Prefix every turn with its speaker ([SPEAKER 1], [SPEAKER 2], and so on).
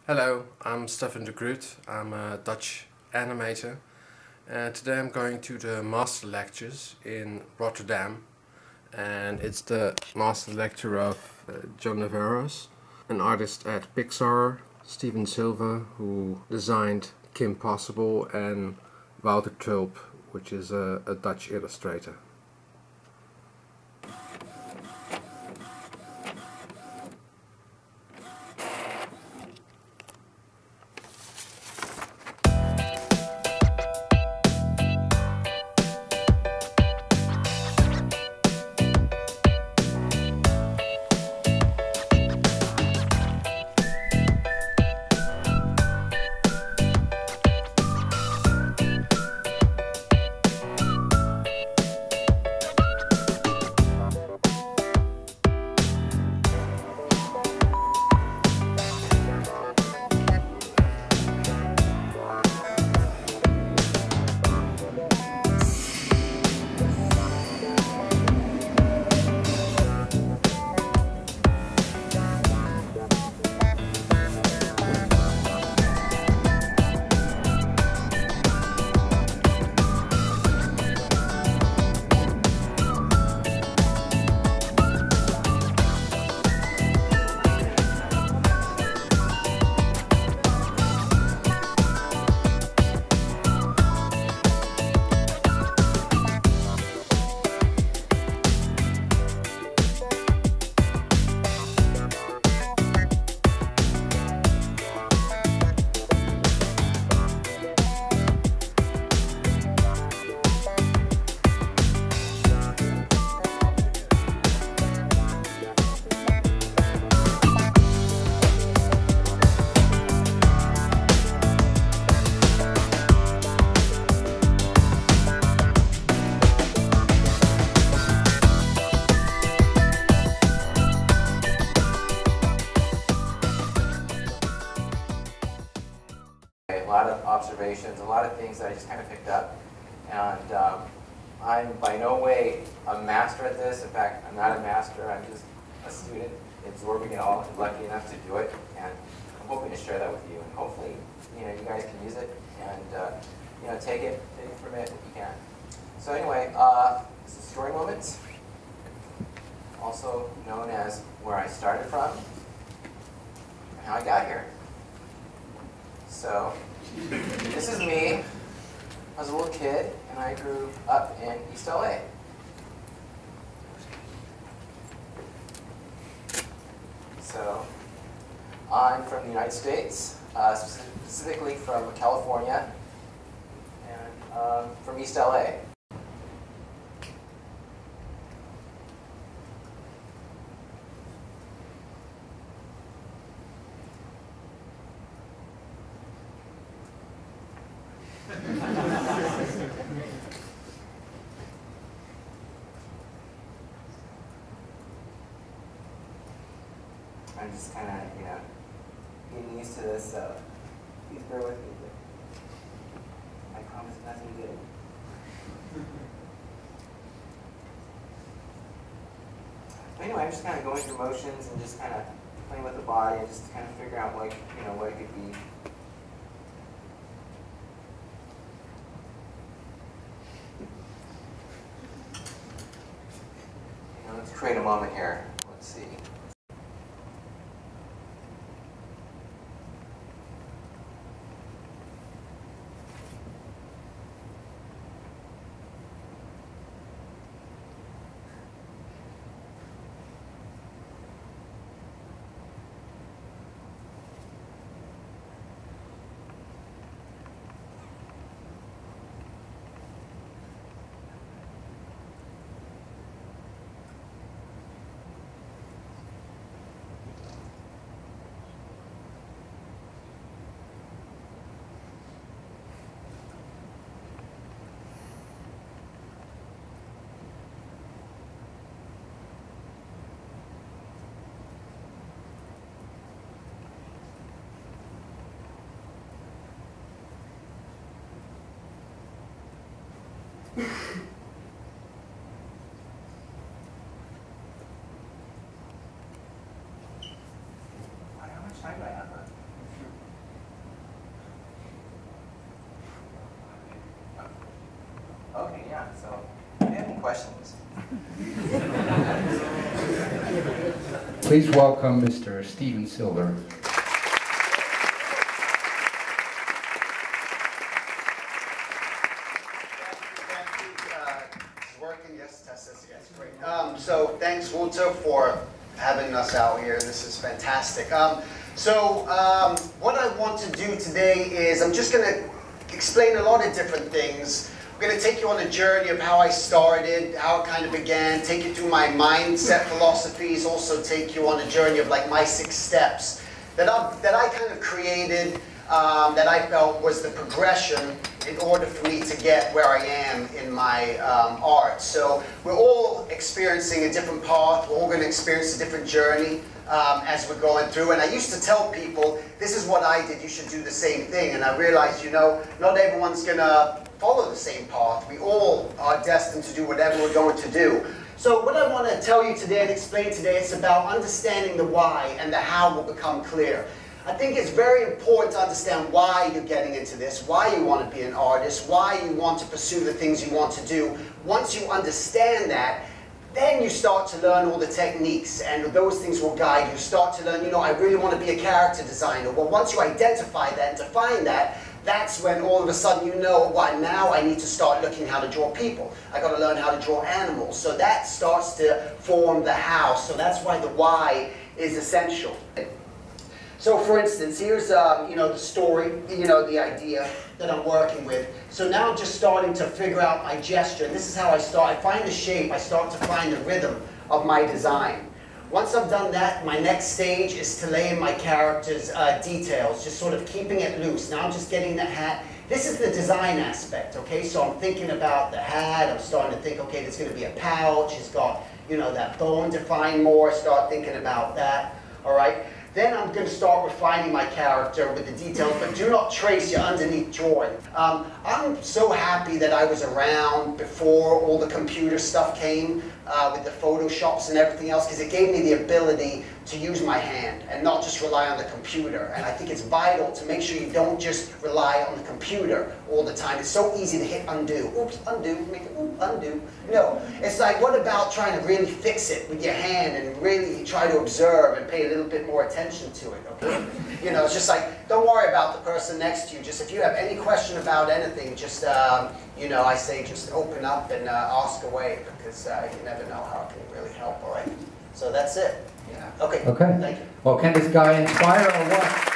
[SPEAKER 1] Hello, I'm Stefan de Groot. I'm a Dutch animator, and today I'm going to the master lectures in Rotterdam, and it's the master lecture of John Nevarez, an artist at Pixar, Steven Silva, who designed Kim Possible, and Wouter Tulp, which is a Dutch illustrator.
[SPEAKER 2] A lot of observations, a lot of things that I just kind of picked up, and I'm by no way a master at this. In fact, I'm not a master. I'm just a student absorbing it all, and lucky enough to do it, and I'm hoping to share that with you, and hopefully, you guys can use it and take it from it if you can. So anyway, this is story moments, also known as where I started from and how I got here. So, this is me. I was a little kid, and I grew up in East LA. So, I'm from the United States, specifically from California, and from East LA. I'm just kind of, getting used to this, so please bear with me. But I promise nothing good. Anyway, I'm just kind of going through motions and just kind of playing with the body and just kind of figure out what, what it could be. Let's create a moment here. Let's see. How much time do I have left?
[SPEAKER 3] Please welcome Mr. Steven Silver.
[SPEAKER 4] So thanks, Wouter, for having us out here. This is fantastic. What I want to do today is I'm just going to explain a lot of different things. I'm going to take you on a journey of how I started, how it kind of began, take you through my mindset philosophies, also take you on a journey of like my 6 steps that I kind of created, that I felt was the progression in order for me to get where I am in my art. So we're all experiencing a different path, we're all going to experience a different journey as we're going through. And I used to tell people, this is what I did, you should do the same thing. And I realized, you know, not everyone's going to follow the same path. We all are destined to do whatever we're going to do. So what I want to tell you today and explain today is about understanding the why, and the how will become clear. I think it's very important to understand why you're getting into this, why you want to be an artist, why you want to pursue the things you want to do. Once you understand that, then you start to learn all the techniques, and those things will guide you. Start to learn, you know, I really want to be a character designer. Well, once you identify that and define that, that's when all of a sudden you know, well, now I need to start looking how to draw people. I got to learn how to draw animals. So that starts to form the how. So that's why the why is essential. So for instance, here's you know, the story, you know, the idea that I'm working with. So now I'm just starting to figure out my gesture. And this is how I start. I find the shape, I start to find the rhythm of my design. Once I've done that, my next stage is to lay in my character's details, just sort of keeping it loose. Now I'm just getting the hat. This is the design aspect, okay? So I'm thinking about the hat. I'm starting to think, okay, there's going to be a pouch. It's got, you know, that bone defined more. Start thinking about that, all right? Then I'm going to start refining my character with the details, but do not trace your underneath drawing. I'm so happy that I was around before all the computer stuff came with the Photoshops and everything else, because it gave me the ability to use my hand and not just rely on the computer. And I think it's vital to make sure you don't just rely on the computer all the time. It's so easy to hit undo. Oops, undo, make it, oops, undo. No, it's like, what about trying to really fix it with your hand and really try to observe and pay a little bit more attention to it, okay? You know, it's just like, don't worry about the person next to you. Just if you have any question about anything, just, you know, I say just open up and ask away, because you never know how it can really help, all right? So that's it. Yeah. Okay.
[SPEAKER 3] Okay.
[SPEAKER 4] Thank you.
[SPEAKER 3] Well, can this guy inspire or what?